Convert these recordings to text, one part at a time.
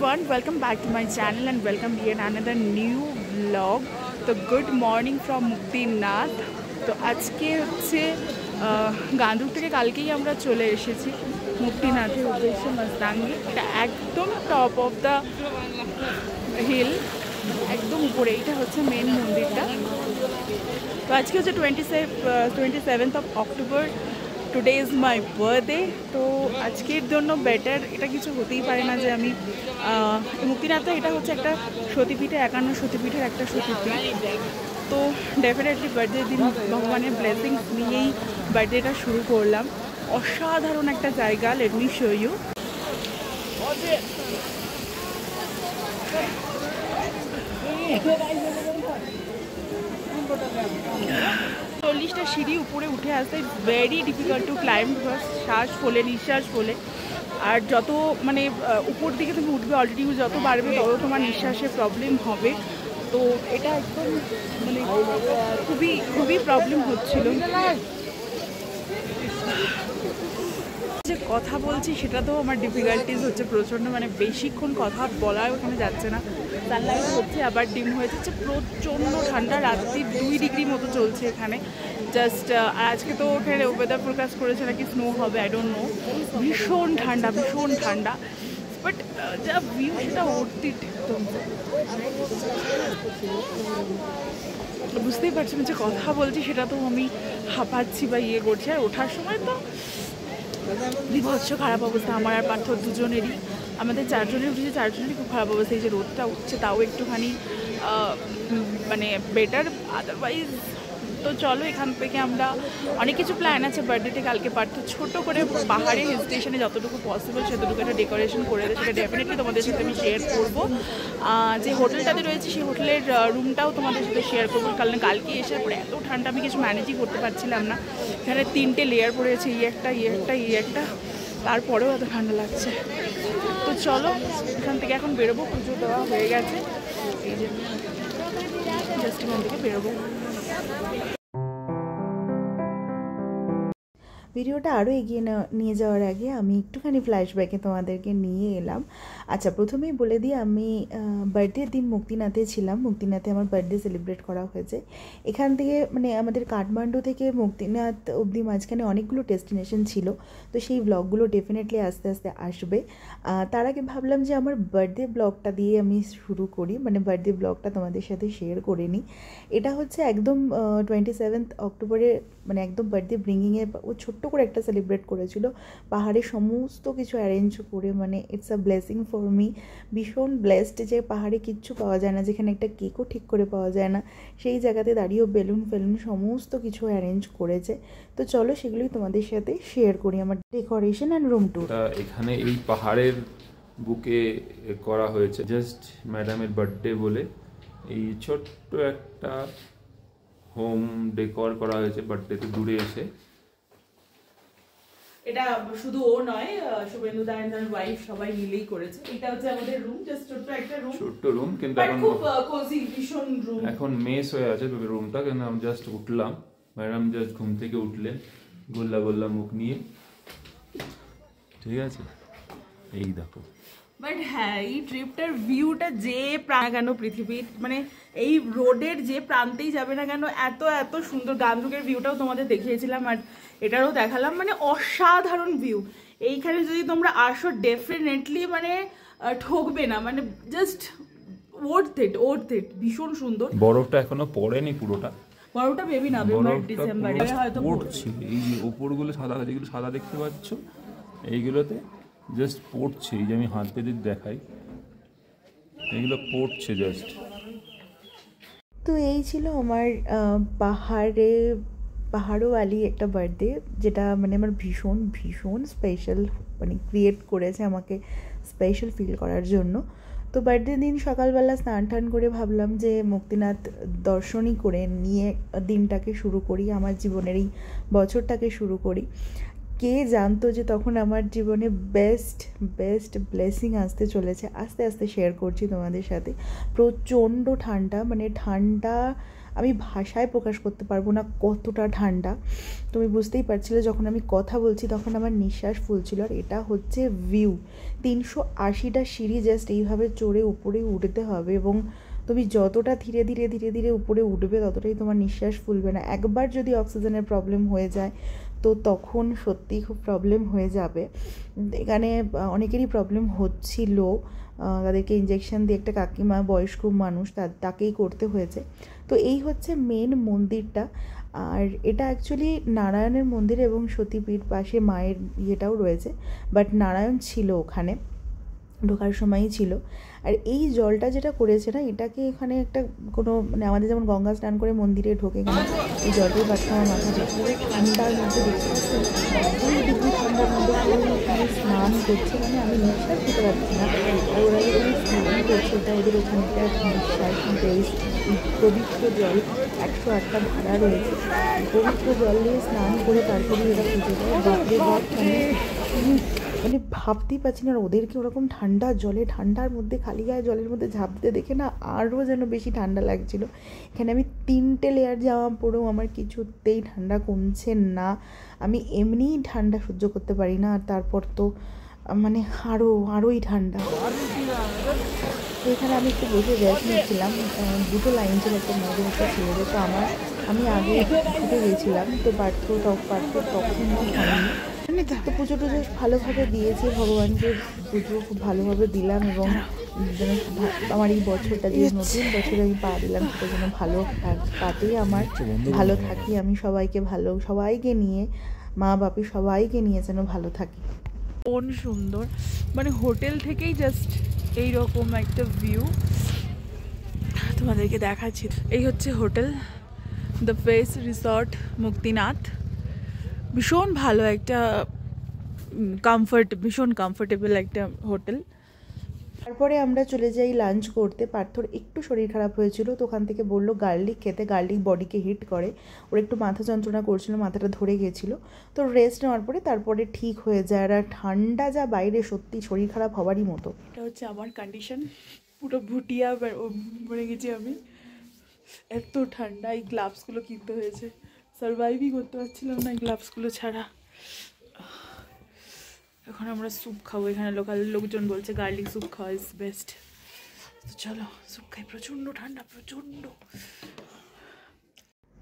everyone, welcome back to my channel and welcome here in another new vlog. So good morning from Muktinath. তো আজকে হচ্ছে গান্দুক থেকে কালকেই আমরা চলে এসেছি মুক্তিনাথের উদ্দেশ্যে মস্তাঙ্গি। এটা একদম টপ অফ দ্য হিল, একদম উপরে। এটা হচ্ছে মেন মন্দিরটা। তো আজকে হচ্ছে 27th of October। Today is my birthday. তো আজকের জন্য বেটার এটা কিছু হতেই পারে না যে আমি মুক্তিনাথ, এটা হচ্ছে একটা সতীপীঠে, 51 সতীপীঠের একটা সতীপীঠ। তো ডেফিনেটলি বার্থডে দিন ভগবানের ব্লেসিংস নিয়েই বার্থডেটা শুরু করলাম। অসাধারণ একটা জায়গা, লেট মি শো ইউ। চল্লিশটা সিঁড়ি উপরে উঠে আসতে ভেরি ডিফিকাল্ট টু ক্লাইম্ব, শ্বাস ফোলে, নিঃশ্বাস ফোলে। আর যত মানে উপর দিকে তুমি উঠবে, অলরেডি যত বাড়বে তত তোমার নিঃশ্বাসের প্রবলেম হবে। তো এটা একদম মানে খুবই খুবই প্রবলেম হচ্ছিল। যে কথা বলছি সেটা তো আমার ডিফিকাল্টিস হচ্ছে প্রচণ্ড, মানে বেশিক্ষণ কথা বলা ওখানে যাচ্ছে না। সানলাইট হচ্ছে আবার ডিম হয়ে যাচ্ছে, প্রচণ্ড ঠান্ডা। রাত্রি 2 ডিগ্রি মতো চলছে এখানে জাস্ট। আজকে তো ওখানে ওয়েদার ফোরকাস্ট করেছে নাকি স্নো হবে, আই ডোন্ট নো। ভীষণ ঠান্ডা, ভীষণ ঠান্ডা, বাট যা ভিউ সেটা উঠতে একদম বুঝতেই পারছি না যে কথা বলছি সেটা তো আমি হাঁপাচ্ছি বা ইয়ে করছি। আর ওঠার সময় তো বিভৎস খারাপ অবস্থা আমার আর পার্থ দুজনেরই। আমাদের চারজনের উঠেছে, চারজনেরই খুব খারাপ অবস্থা। এই যে রোদটা উঠছে তাও একটুখানি মানে বেটার, আদারওয়াইজ তো চলো এখান থেকে আমরা অনেক কিছু প্ল্যান আছে বার্থডেতে। কালকে পার্থ ছোটো করে পাহাড়ে হিল স্টেশনে যতটুকু পসিবল সেতটুকু একটা ডেকোরেশন করে দেয়, সেটা ডেফিনেটলি তোমাদের সাথে আমি শেয়ার করবো। যে হোটেলটাতে রয়েছে সেই হোটেলের রুমটাও তোমাদের সাথে শেয়ার করবো, কারণ কালকে এসে পরে এত ঠান্ডা আমি কিছু ম্যানেজই করতে পারছিলাম না। এখানে 3টে লেয়ার পড়েছে, একটা, তারপরেও এত ঠান্ডা লাগছে। তো চলো এখান থেকে এখন বেরোবো, পুজো দেওয়া হয়ে গেছে, এই যে জাস্ট এখান থেকে বেরোবো। ভিডিওটা আরও এগিয়ে নিয়ে যাওয়ার আগে আমি একটুখানি ফ্ল্যাশব্যাকে তোমাদেরকে নিয়ে এলাম। আচ্ছা, প্রথমেই বলে দিই, আমি বার্থডের দিন মুক্তিনাথে ছিলাম। মুক্তিনাথে আমার বার্থডে সেলিব্রেট করা হয়েছে। এখান থেকে মানে আমাদের কাঠমান্ডু থেকে মুক্তিনাথ অবধি মাঝখানে অনেকগুলো ডেস্টিনেশন ছিল, তো সেই ব্লগগুলো ডেফিনেটলি আস্তে আস্তে আসবে। তার আগে ভাবলাম যে আমার বার্থডে ব্লগটা দিয়ে আমি শুরু করি, মানে বার্থডে ব্লগটা তোমাদের সাথে শেয়ার করে নিই। এটা হচ্ছে একদম 27th অক্টোবরে, মানে একদম বার্থডে ব্রিঙ্গিংয়ে ও ছোট্ট করে একটা সেলিব্রেট করেছিল পাহাড়ে সমস্ত কিছু অ্যারেঞ্জ করে। মানে it's a blessing for me. ভীষণ ব্লেসড যে পাহাড়ে কিচ্ছু পাওয়া যায় না, যেখানে একটা কেকও ঠিক করে পাওয়া যায় না, সেই জায়গাতে দাঁড়িয়েও বেলুন ফেলুন সমস্ত কিছু অ্যারেঞ্জ করেছে। তো চলো সেগুলোই তোমাদের সাথে শেয়ার করি, আমার ডেকোরেশন অ্যান্ড রুম ট্যুর। এখানে এই পাহাড়ের বুকে করা হয়েছে জাস্ট ম্যাডামের বার্থডে বলে। এই ছোট্ট একটা হোম ডেকোর করা হয়েছে বার্থডেতে দূরে এসে। এটা শুধু ও নয়, শুভেন্দু দা এন্ড তার ওয়াইফ সবাই মিলেই করেছে। এটা হচ্ছে আমাদের রুম, জাস্ট ছোট্ট একটা রুম, ছোট্ট রুম, কিন্তু এখন খুব কোজি, ভীষণ রুম। এখন মেস হয়ে আছে রুমটা, কিন্তু আমি জাস্ট উঠলাম, ম্যাডাম জাস্ট ঘুম থেকে উঠলেন গোল্লা গোল্লা মুখ নিয়ে, ঠিক আছে। এই দেখো, বাট হ্যাঁ, এই ট্রিপটার ভিউটা যে প্রাণ কেন পৃথিবীর, মানে এই রোডের যে প্রান্তেই যাবে না কেন এত এত সুন্দর। গান্দুকের ভিউটাও তোমাদের দেখিয়েছিলাম আর এটারও দেখালাম, মানে অসাধারণ ভিউ। এইখানে যদি তোমরা আসো ডেফিনেটলি মানে ঠকবে না, মানে জাস্ট ওর্থ ইট, ভীষণ সুন্দর। বরফটা এখনো পড়েনি পুরোটা, বরফটা বেবি নভেম্বর ডিসেম্বরে হয়তো পড়ছে। এই যে ওপরগুলো সাদা, যেগুলো সাদা দেখতে পাচ্ছ এইগুলোতে জাস্ট পড়ছে। এই যে আমি হাত পেতে দেখাই, এগুলো পড়ছে জাস্ট। তো এই ছিল আমার পাহাড়ওয়ালি একটা বার্থডে, যেটা মানে আমার ভীষণ ভীষণ স্পেশাল, মানে ক্রিয়েট করেছে আমাকে স্পেশাল ফিল করার জন্য। তো বার্থডে দিন সকালবেলা স্নান টান করে ভাবলাম যে মুক্তিনাথ দর্শনই করে নিয়ে দিনটাকে শুরু করি, আমার জীবনের এই বছরটাকে শুরু করি। কে জানতো যে তখন আমার জীবনে বেস্ট ব্লেসিং আসতে চলেছে। আস্তে আস্তে শেয়ার করছি তোমাদের সাথে। প্রচণ্ড ঠান্ডা, মানে ঠান্ডা আমি ভাষায় প্রকাশ করতে পারবো না কতটা ঠান্ডা। তুমি বুঝতেই পারছিলে যখন আমি কথা বলছি তখন আমার নিঃশ্বাস ফুলছিল। আর এটা হচ্ছে ভিউ, 380টা সিঁড়ি জাস্ট এইভাবে চড়ে উপরে উঠতে হবে, এবং তুমি যতটা ধীরে ধীরে ধীরে ধীরে উপরে উঠবে ততটাই তোমার নিঃশ্বাস ফুলবে না। একবার যদি অক্সিজেনের প্রবলেম হয়ে যায় তো তখন সত্যিই খুব প্রবলেম হয়ে যাবে। এখানে অনেকেরই প্রবলেম হচ্ছিল, তাদেরকে ইঞ্জেকশন দিয়ে, একটা কাকিমা বয়স্ক মানুষ তাকেই করতে হয়েছে। তো এই হচ্ছে মেন মন্দিরটা। আর এটা অ্যাকচুয়ালি নারায়ণের মন্দির এবং সতীপীঠ, পাশে মায়ের ইয়েটাও রয়েছে, বাট নারায়ণ ছিল ওখানে, ঢোকার সময়ই ছিল। আর এই জলটা যেটা করেছে না, এটাকে এখানে একটা কোনো মানে আমাদের যেমন গঙ্গা স্নান করে মন্দিরে ঢোকে, এখানে এই জলটাই পাচ্ছে আমার মাথা দেখতে ঠান্ডার মধ্যে দেখতে পাচ্ছি 2 ডিগ্রি ঠান্ডার মধ্যে ওখানে স্নান করছে, মানে আমি নিঃশ্বাস নিতে পারছি না। আর ওরা যখন স্নান করছে এটা ওদের ওখানকার নিঃশ্বাস বেশ পবিত্র জল, 108টা ধারা রয়েছে, পবিত্র জল দিয়ে স্নান করে তারপরে এরা পুজো করে। বাপরে বাপ, মানে ভাবতেই পারছি না ওদেরকে ওরকম ঠান্ডা জলে, ঠান্ডার মধ্যে খালি গায়ে জলের মধ্যে ঝাঁপ দিতে দেখে না আরও যেন বেশি ঠান্ডা লাগছিল। এখানে আমি 3টে লেয়ার জামা পরেও আমার কিছুতেই ঠান্ডা কমছে না। আমি এমনিই ঠান্ডা সহ্য করতে পারি না, আর তারপর তো মানে আরোই ঠান্ডা। তো এখানে আমি একটু বসে রেস্ট নিচ্ছিলাম। 2টো লাইন ছিল, একটা মেয়েদের একটা ছেলেদের। তো আমি আগে ঢুকে গিয়েছিলাম, তো পার্থ তখন হয়নি। তো পুজো টুজো ভালোভাবে দিয়েছি, ভগবানকে পুজো খুব ভালোভাবে দিলাম, এবং যেন আমার এই বছরটা যে নতুন বছরে আমি পা দিলাম সেটা যেন ভালো কাটে, আমার ভালো থাকি, আমি সবাইকে নিয়ে, মা বাপি সবাইকে নিয়ে যেন ভালো থাকি। কোন সুন্দর, মানে হোটেল থেকেই জাস্ট এইরকম একটা ভিউ তোমাদেরকে দেখাচ্ছি। এই হচ্ছে hotel, the face resort Muktinath. ভীষণ ভালো একটা ভীষণ কমফোর্টেবল একটা হোটেল। তারপরে আমরা চলে যাই লাঞ্চ করতে। পার্থর একটু শরীর খারাপ হয়েছিল, তো ওখান থেকে বললো গার্লিক খেতে, গার্লিক বডিকে হিট করে। ওর একটু মাথা যন্ত্রণা করছিল, মাথাটা ধরে গেছিলো, তো রেস্ট নেওয়ার পরে তারপরে ঠিক হয়ে যায়। আর ঠান্ডা যা বাইরে, সত্যি শরীর খারাপ হওয়ারই মতো। এটা হচ্ছে আমার কন্ডিশন, পুরো ভুটিয়া মরে গেছি আমি, এত ঠান্ডা। এই গ্লাভসগুলো কিনতে হয়েছে, সারভাইভই করতে পারছিলাম না এই গ্লাভসগুলো ছাড়া। এখন আমরা স্যুপ খাবো, এখানে লোকাল লোকজন বলছে গার্লিক স্যুপ খাওয়া ইজ বেস্ট। তো চলো স্যুপ খাই, প্রচণ্ড ঠান্ডা, প্রচণ্ড।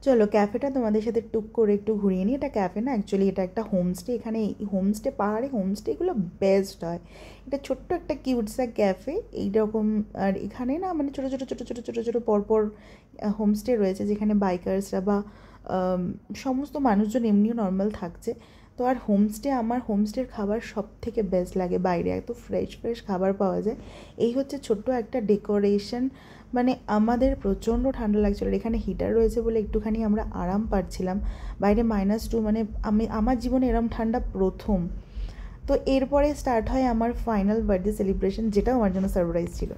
চলো ক্যাফেটা তোমাদের সাথে টুক করে একটু ঘুরিয়ে নিই। এটা ক্যাফে না, অ্যাকচুয়ালি এটা একটা হোমস্টে। এখানে হোমস্টে, পাহাড়ে হোমস্টেগুলো বেস্ট হয়। এটা ছোট্ট একটা কিউটসা ক্যাফে এইরকম। আর এখানে না মানে ছোটো ছোটো ছোটো ছোটো ছোটো ছোটো পরপর হোমস্টে রয়েছে, যেখানে বাইকার্সরা বা সমস্ত মানুষজন এমনিও নর্মাল থাকছে। তো আর আমার হোমস্টের খাবার সব থেকে বেস্ট লাগে, বাইরে এত ফ্রেশ খাবার পাওয়া যায়। এই হচ্ছে ছোট্ট একটা ডেকোরেশন, মানে আমাদের প্রচণ্ড ঠান্ডা লাগছিল। এখানে হিটার রয়েছে বলে একটুখানি আমরা আরাম পাচ্ছিলাম। বাইরে -2, মানে আমার জীবনে এরম ঠান্ডা প্রথম। তো এরপরে স্টার্ট হয় আমার ফাইনাল বার্থডে সেলিব্রেশন, যেটাও আমার জন্য সারপ্রাইজ ছিল।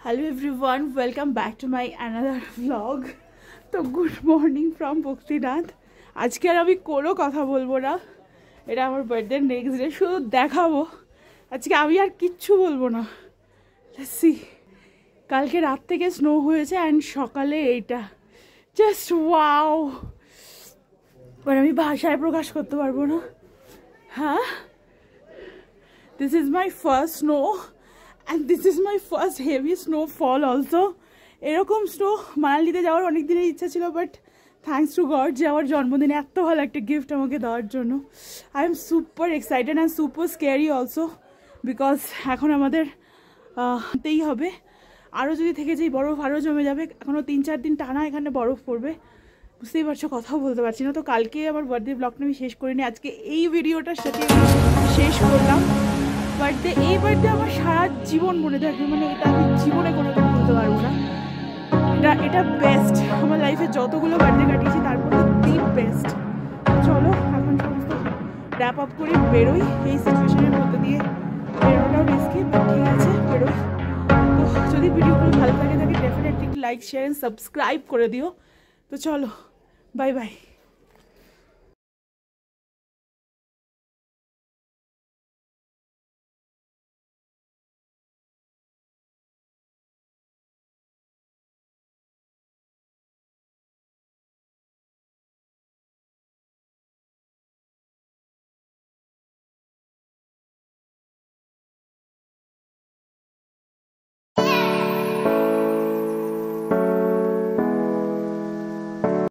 Hello everyone, welcome back to my another blog. তো গুড মর্নিং ফ্রম মুক্তিনাথ। আজকে আর আমি কোনো কথা বলবো না, এটা আমার বার্থডে নেক্সট ডে, শুধু দেখাবো। আজকে আমি আর কিচ্ছু বলবো না। সি, কালকে রাত থেকে স্নো হয়েছে অ্যান্ড সকালে এইটা জাস্ট ওয়াও, মানে আমি ভাষায় প্রকাশ করতে পারবো না। হ্যাঁ, this is my first snow and this is my first heavy snowfall also. এরকম স্নো মানালিতে যাওয়ার অনেক দিনের ইচ্ছা ছিল, বাট থ্যাঙ্কস টু গড যে আমার জন্মদিনে এত ভালো একটা গিফট আমাকে দেওয়ার জন্য। I am super excited and super scary also, because এখন আমাদের তেই হবে। আরও যদি থেকে যাই বরফ আরও জমে যাবে। এখনও 3-4 দিন টানা এখানে বরফ পড়বে, বুঝতেই পারছো, কথাও বলতে পারছি না। তো কালকে আমার বার্থডে ব্লগটা আমি শেষ করিনি, আজকে এই ভিডিওটার সাথে শেষ করলাম। এই বার্থডে আমার সারা জীবন মনে থাকবে, মানে এটা আমি জীবনে কোনোদিন ভুলতে পারবো না। এটা বেস্ট, আমার লাইফে যতগুলো বার্থডে কাটিয়েছি তার মধ্যে দি বেস্ট। চলো এখন সমস্ত র্যাপ আপ করে বেরোই। এই সিচুয়েশনের মধ্যে দিয়ে বেরোটাও রিস্কি, বাট ঠিক আছে বেরোই। তো যদি ভিডিওগুলো ভালো লাগে থাকে definitely like, share and subscribe করে দিও। তো চলো, বাই বাই।